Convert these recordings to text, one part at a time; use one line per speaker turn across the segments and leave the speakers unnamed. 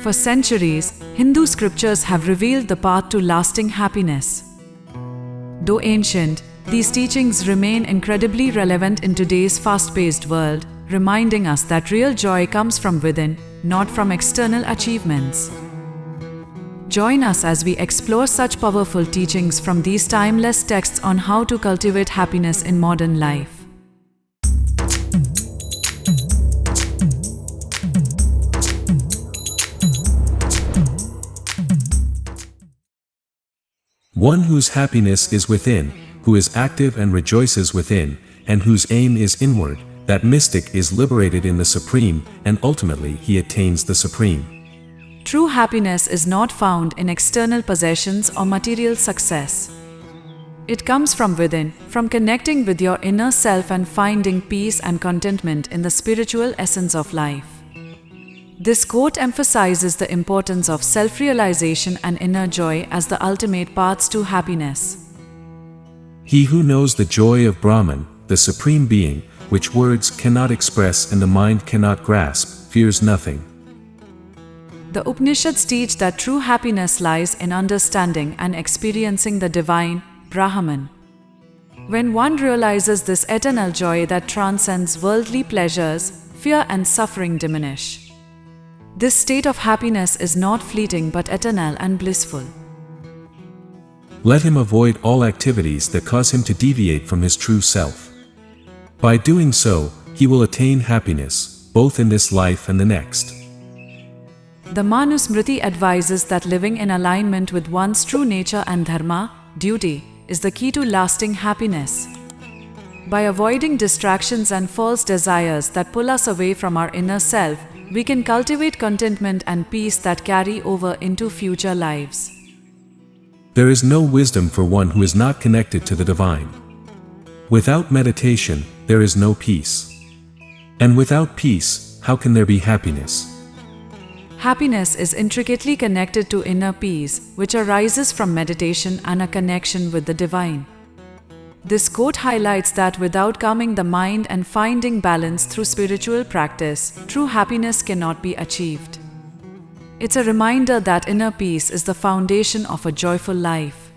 For centuries, Hindu scriptures have revealed the path to lasting happiness. Though ancient, these teachings remain incredibly relevant in today's fast-paced world, reminding us that real joy comes from within, not from external achievements. Join us as we explore such powerful teachings from these timeless texts on how to cultivate happiness in modern life.
One whose happiness is within, who is active and rejoices within, and whose aim is inward, that mystic is liberated in the Supreme, and ultimately he attains the Supreme.
True happiness is not found in external possessions or material success. It comes from within, from connecting with your inner self and finding peace and contentment in the spiritual essence of life. This quote emphasizes the importance of self-realization and inner joy as the ultimate paths to happiness.
He who knows the joy of Brahman, the Supreme Being, which words cannot express and the mind cannot grasp, fears nothing.
The Upanishads teach that true happiness lies in understanding and experiencing the divine, Brahman. When one realizes this eternal joy that transcends worldly pleasures, fear and suffering diminish. This state of happiness is not fleeting but eternal and blissful.
Let him avoid all activities that cause him to deviate from his true self. By doing so, he will attain happiness, both in this life and the next.
The Manusmriti advises that living in alignment with one's true nature and dharma, duty, is the key to lasting happiness. By avoiding distractions and false desires that pull us away from our inner self, we can cultivate contentment and peace that carry over into future lives.
There is no wisdom for one who is not connected to the divine. Without meditation, there is no peace. And without peace, how can there be happiness?
Happiness is intricately connected to inner peace, which arises from meditation and a connection with the divine. This quote highlights that without calming the mind and finding balance through spiritual practice, true happiness cannot be achieved. It's a reminder that inner peace is the foundation of a joyful life.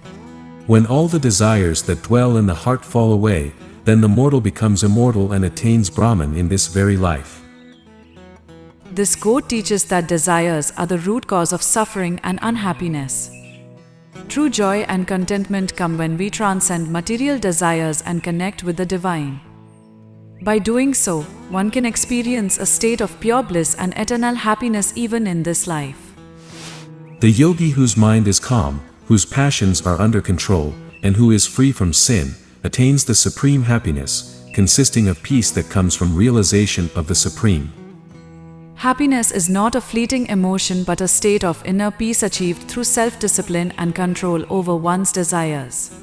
When all the desires that dwell in the heart fall away, then the mortal becomes immortal and attains Brahman in this very life.
This quote teaches that desires are the root cause of suffering and unhappiness. True joy and contentment come when we transcend material desires and connect with the divine. By doing so, one can experience a state of pure bliss and eternal happiness even in this life.
The yogi whose mind is calm, whose passions are under control, and who is free from sin, attains the supreme happiness, consisting of peace that comes from realization of the Supreme.
Happiness is not a fleeting emotion but a state of inner peace achieved through self-discipline and control over one's desires.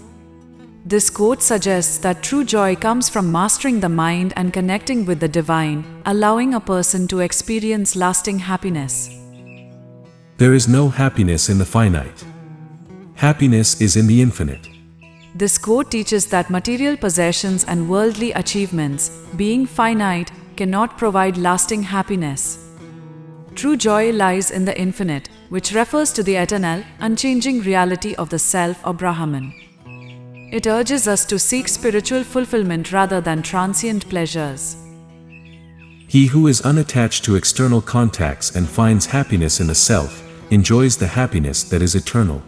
This quote suggests that true joy comes from mastering the mind and connecting with the divine, allowing a person to experience lasting happiness.
There is no happiness in the finite. Happiness is in the infinite.
This quote teaches that material possessions and worldly achievements, being finite, cannot provide lasting happiness. True joy lies in the infinite, which refers to the eternal, unchanging reality of the self or Brahman. It urges us to seek spiritual fulfillment rather than transient pleasures.
He who is unattached to external contacts and finds happiness in the self, enjoys the happiness that is eternal.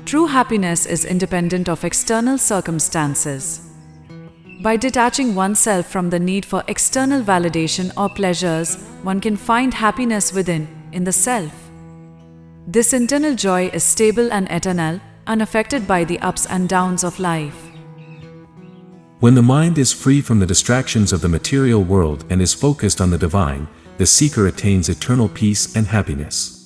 True happiness is independent of external circumstances. By detaching oneself from the need for external validation or pleasures, one can find happiness within, in the self. This internal joy is stable and eternal, unaffected by the ups and downs of life.
When the mind is free from the distractions of the material world and is focused on the divine, the seeker attains eternal peace and happiness.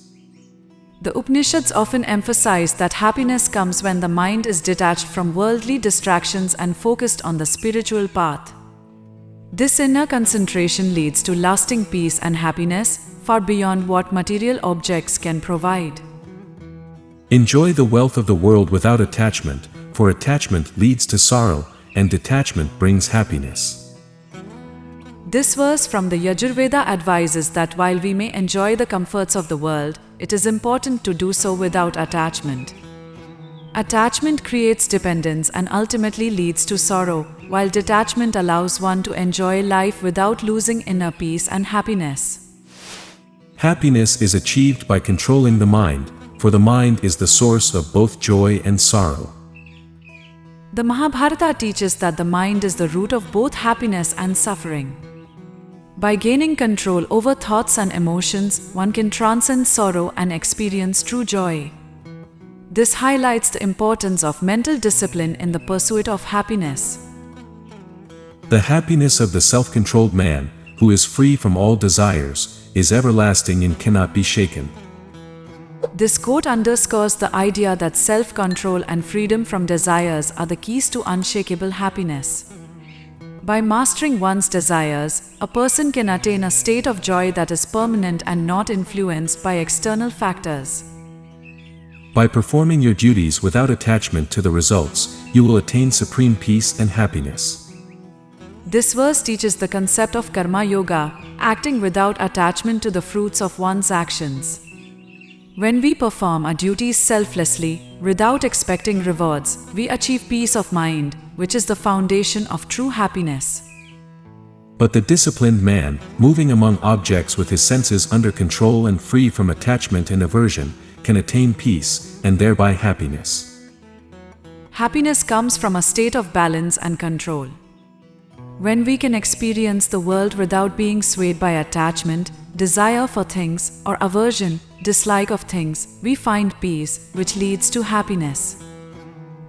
The Upanishads often emphasize that happiness comes when the mind is detached from worldly distractions and focused on the spiritual path. This inner concentration leads to lasting peace and happiness, far beyond what material objects can provide.
Enjoy the wealth of the world without attachment, for attachment leads to sorrow, and detachment brings happiness.
This verse from the Yajurveda advises that while we may enjoy the comforts of the world, it is important to do so without attachment. Attachment creates dependence and ultimately leads to sorrow, while detachment allows one to enjoy life without losing inner peace and happiness.
Happiness is achieved by controlling the mind, for the mind is the source of both joy and sorrow.
The Mahabharata teaches that the mind is the root of both happiness and suffering. By gaining control over thoughts and emotions, one can transcend sorrow and experience true joy. This highlights the importance of mental discipline in the pursuit of happiness.
The happiness of the self-controlled man, who is free from all desires, is everlasting and cannot be shaken.
This quote underscores the idea that self-control and freedom from desires are the keys to unshakable happiness. By mastering one's desires, a person can attain a state of joy that is permanent and not influenced by external factors.
By performing your duties without attachment to the results, you will attain supreme peace and happiness.
This verse teaches the concept of karma yoga, acting without attachment to the fruits of one's actions. When we perform our duties selflessly, without expecting rewards, we achieve peace of mind, which is the foundation of true happiness.
But the disciplined man, moving among objects with his senses under control and free from attachment and aversion, can attain peace, and thereby happiness.
Happiness comes from a state of balance and control. When we can experience the world without being swayed by attachment, desire for things, or aversion, dislike of things, we find peace, which leads to happiness.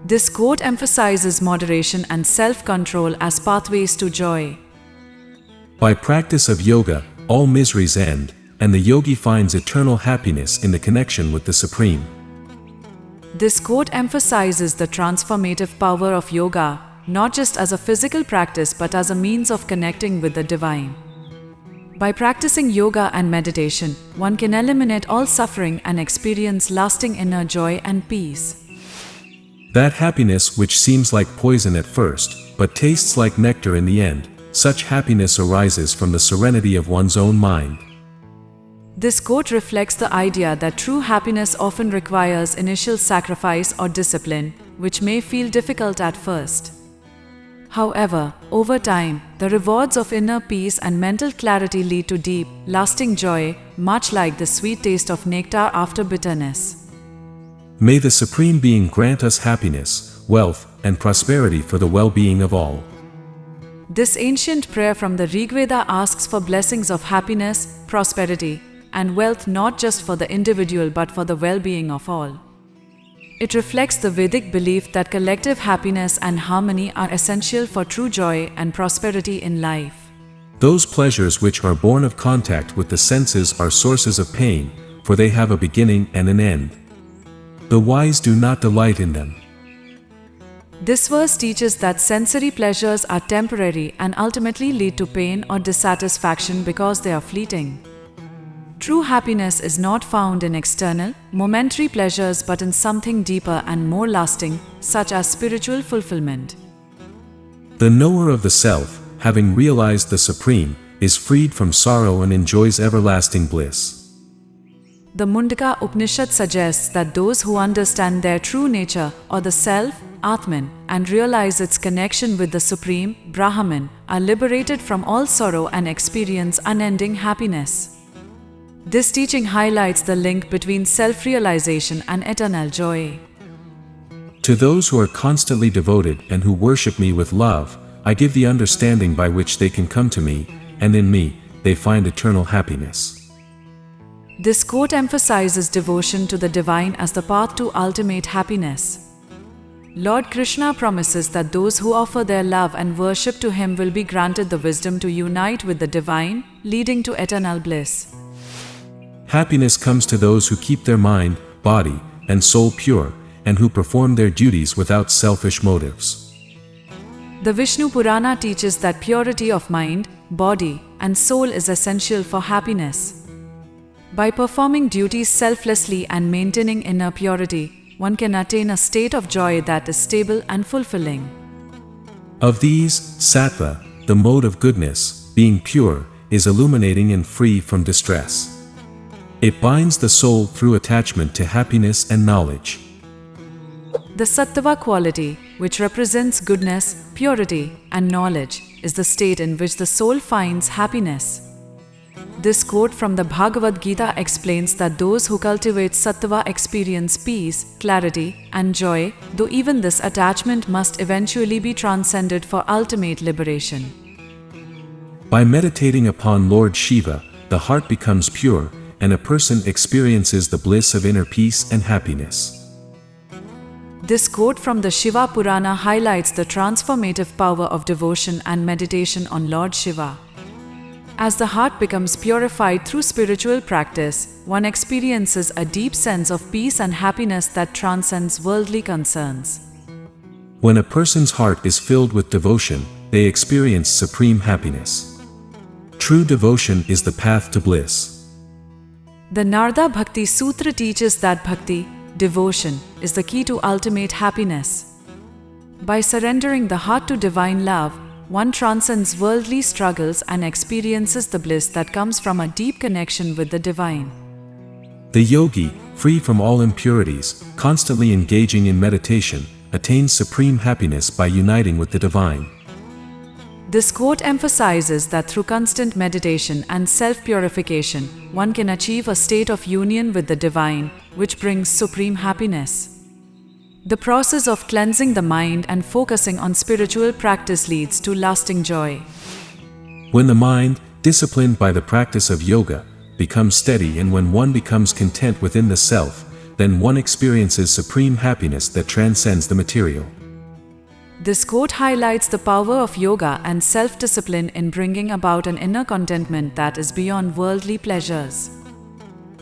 This quote emphasizes moderation and self-control as pathways to joy.
By practice of yoga, all miseries end, and the yogi finds eternal happiness in the connection with the Supreme.
This quote emphasizes the transformative power of yoga, not just as a physical practice but as a means of connecting with the divine. By practicing yoga and meditation, one can eliminate all suffering and experience lasting inner joy and peace.
That happiness which seems like poison at first, but tastes like nectar in the end, such happiness arises from the serenity of one's own mind.
This quote reflects the idea that true happiness often requires initial sacrifice or discipline, which may feel difficult at first. However, over time, the rewards of inner peace and mental clarity lead to deep, lasting joy, much like the sweet taste of nectar after bitterness.
May the Supreme Being grant us happiness, wealth, and prosperity for the well-being of all.
This ancient prayer from the Rigveda asks for blessings of happiness, prosperity, and wealth not just for the individual but for the well-being of all. It reflects the Vedic belief that collective happiness and harmony are essential for true joy and prosperity in life.
Those pleasures which are born of contact with the senses are sources of pain, for they have a beginning and an end. The wise do not delight in them.
This verse teaches that sensory pleasures are temporary and ultimately lead to pain or dissatisfaction because they are fleeting. True happiness is not found in external, momentary pleasures but in something deeper and more lasting, such as spiritual fulfillment.
The knower of the self, having realized the Supreme, is freed from sorrow and enjoys everlasting bliss.
The Mundaka Upanishad suggests that those who understand their true nature, or the self, Atman, and realize its connection with the Supreme, Brahman, are liberated from all sorrow and experience unending happiness. This teaching highlights the link between self-realization and eternal joy.
To those who are constantly devoted and who worship me with love, I give the understanding by which they can come to me, and in me, they find eternal happiness.
This quote emphasizes devotion to the divine as the path to ultimate happiness. Lord Krishna promises that those who offer their love and worship to him will be granted the wisdom to unite with the divine, leading to eternal bliss.
Happiness comes to those who keep their mind, body, and soul pure, and who perform their duties without selfish motives.
The Vishnu Purana teaches that purity of mind, body, and soul is essential for happiness. By performing duties selflessly and maintaining inner purity, one can attain a state of joy that is stable and fulfilling.
Of these, sattva, the mode of goodness, being pure, is illuminating and free from distress. It binds the soul through attachment to happiness and knowledge.
The Sattva quality, which represents goodness, purity, and knowledge, is the state in which the soul finds happiness. This quote from the Bhagavad Gita explains that those who cultivate Sattva experience peace, clarity, and joy, though even this attachment must eventually be transcended for ultimate liberation.
By meditating upon Lord Shiva, the heart becomes pure, and a person experiences the bliss of inner peace and happiness.
This quote from the Shiva Purana highlights the transformative power of devotion and meditation on Lord Shiva. As the heart becomes purified through spiritual practice, one experiences a deep sense of peace and happiness that transcends worldly concerns.
When a person's heart is filled with devotion, they experience supreme happiness. True devotion is the path to bliss.
The Narada Bhakti Sutra teaches that bhakti, devotion, is the key to ultimate happiness. By surrendering the heart to divine love, one transcends worldly struggles and experiences the bliss that comes from a deep connection with the divine.
The yogi, free from all impurities, constantly engaging in meditation, attains supreme happiness by uniting with the divine.
This quote emphasizes that through constant meditation and self-purification, one can achieve a state of union with the divine, which brings supreme happiness. The process of cleansing the mind and focusing on spiritual practice leads to lasting joy.
When the mind, disciplined by the practice of yoga, becomes steady, and when one becomes content within the self, then one experiences supreme happiness that transcends the material.
This quote highlights the power of yoga and self-discipline in bringing about an inner contentment that is beyond worldly pleasures.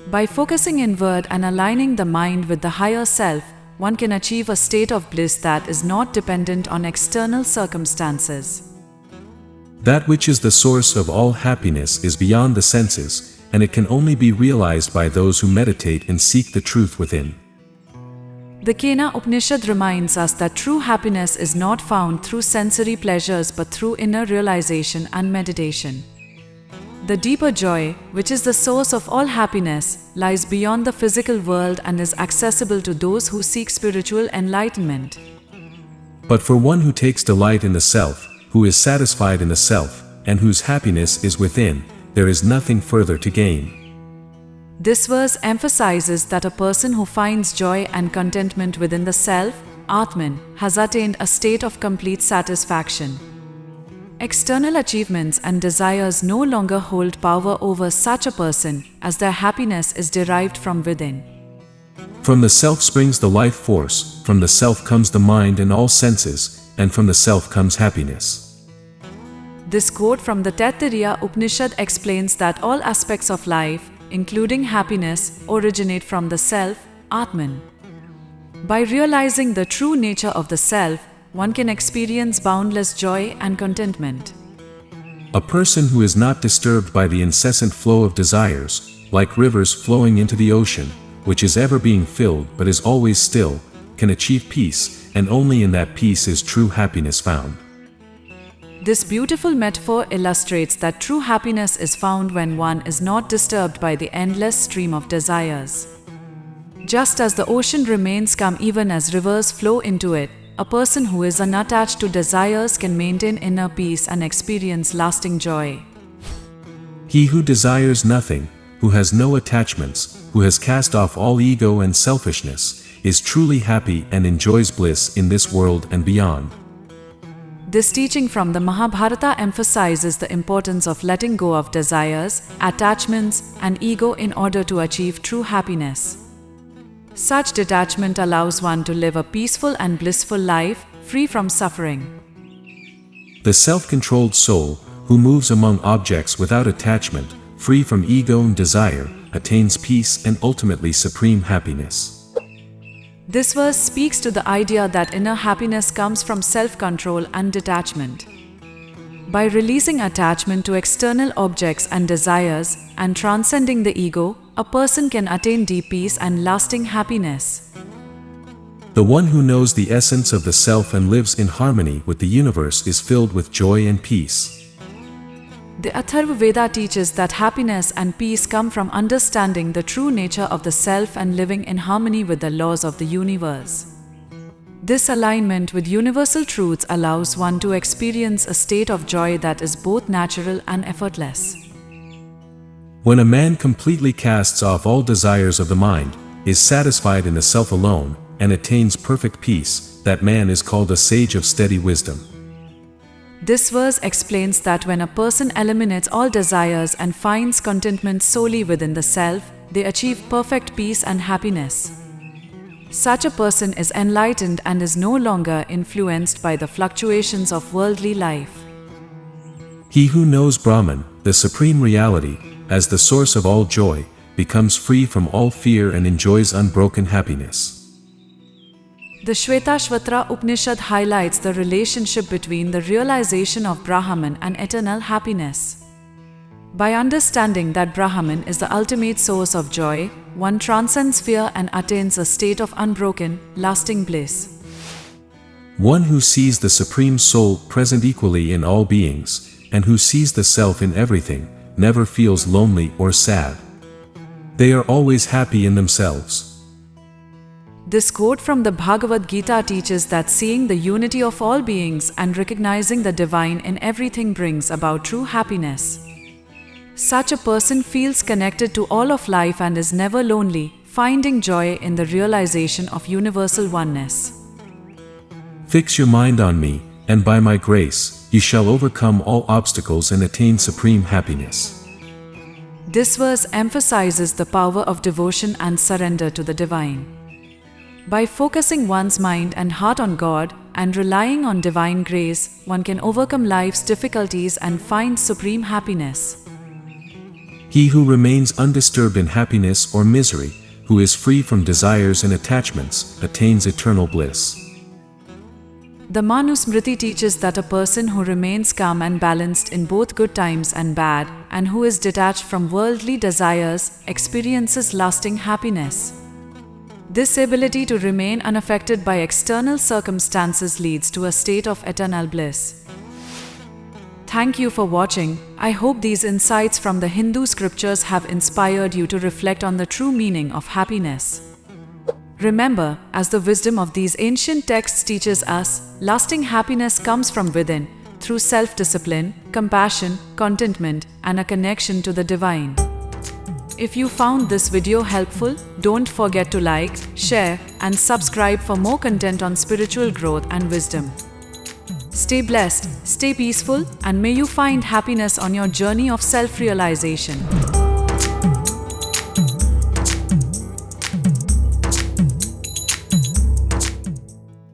By focusing inward and aligning the mind with the higher self, one can achieve a state of bliss that is not dependent on external circumstances.
That which is the source of all happiness is beyond the senses, and it can only be realized by those who meditate and seek the truth within.
The Kena Upanishad reminds us that true happiness is not found through sensory pleasures but through inner realization and meditation. The deeper joy, which is the source of all happiness, lies beyond the physical world and is accessible to those who seek spiritual enlightenment.
But for one who takes delight in the self, who is satisfied in the self, and whose happiness is within, there is nothing further to gain.
This verse emphasizes that a person who finds joy and contentment within the self, Atman, has attained a state of complete satisfaction. External achievements and desires no longer hold power over such a person, as their happiness is derived from within.
From the self springs the life force, from the self comes the mind and all senses, and from the self comes happiness.
This quote from the Taittiriya Upanishad explains that all aspects of life, including happiness, originate from the self, Atman. By realizing the true nature of the self, one can experience boundless joy and contentment.
A person who is not disturbed by the incessant flow of desires, like rivers flowing into the ocean, which is ever being filled but is always still, can achieve peace, and only in that peace is true happiness found.
This beautiful metaphor illustrates that true happiness is found when one is not disturbed by the endless stream of desires. Just as the ocean remains calm even as rivers flow into it, a person who is unattached to desires can maintain inner peace and experience lasting joy.
He who desires nothing, who has no attachments, who has cast off all ego and selfishness, is truly happy and enjoys bliss in this world and beyond.
This teaching from the Mahabharata emphasizes the importance of letting go of desires, attachments, and ego in order to achieve true happiness. Such detachment allows one to live a peaceful and blissful life, free from suffering.
The self-controlled soul, who moves among objects without attachment, free from ego and desire, attains peace and ultimately supreme happiness.
This verse speaks to the idea that inner happiness comes from self-control and detachment. By releasing attachment to external objects and desires and transcending the ego, a person can attain deep peace and lasting happiness.
The one who knows the essence of the self and lives in harmony with the universe is filled with joy and peace.
The Atharva Veda teaches that happiness and peace come from understanding the true nature of the self and living in harmony with the laws of the universe. This alignment with universal truths allows one to experience a state of joy that is both natural and effortless.
When a man completely casts off all desires of the mind, is satisfied in the self alone, and attains perfect peace, that man is called a sage of steady wisdom.
This verse explains that when a person eliminates all desires and finds contentment solely within the self, they achieve perfect peace and happiness. Such a person is enlightened and is no longer influenced by the fluctuations of worldly life.
He who knows Brahman, the supreme reality, as the source of all joy, becomes free from all fear and enjoys unbroken happiness.
The Shvetashvatra Upanishad highlights the relationship between the realization of Brahman and eternal happiness. By understanding that Brahman is the ultimate source of joy, one transcends fear and attains a state of unbroken, lasting bliss.
One who sees the Supreme Soul present equally in all beings, and who sees the Self in everything, never feels lonely or sad. They are always happy in themselves.
This quote from the Bhagavad Gita teaches that seeing the unity of all beings and recognizing the divine in everything brings about true happiness. Such a person feels connected to all of life and is never lonely, finding joy in the realization of universal oneness.
Fix your mind on me, and by my grace, you shall overcome all obstacles and attain supreme happiness.
This verse emphasizes the power of devotion and surrender to the divine. By focusing one's mind and heart on God and relying on divine grace, one can overcome life's difficulties and find supreme happiness.
He who remains undisturbed in happiness or misery, who is free from desires and attachments, attains eternal bliss.
The Manusmriti teaches that a person who remains calm and balanced in both good times and bad, and who is detached from worldly desires, experiences lasting happiness. This ability to remain unaffected by external circumstances leads to a state of eternal bliss. Thank you for watching. I hope these insights from the Hindu scriptures have inspired you to reflect on the true meaning of happiness. Remember, as the wisdom of these ancient texts teaches us, lasting happiness comes from within, through self-discipline, compassion, contentment, and a connection to the divine. If you found this video helpful, don't forget to like, share, and subscribe for more content on spiritual growth and wisdom. Stay blessed, stay peaceful, and may you find happiness on your journey of self-realization.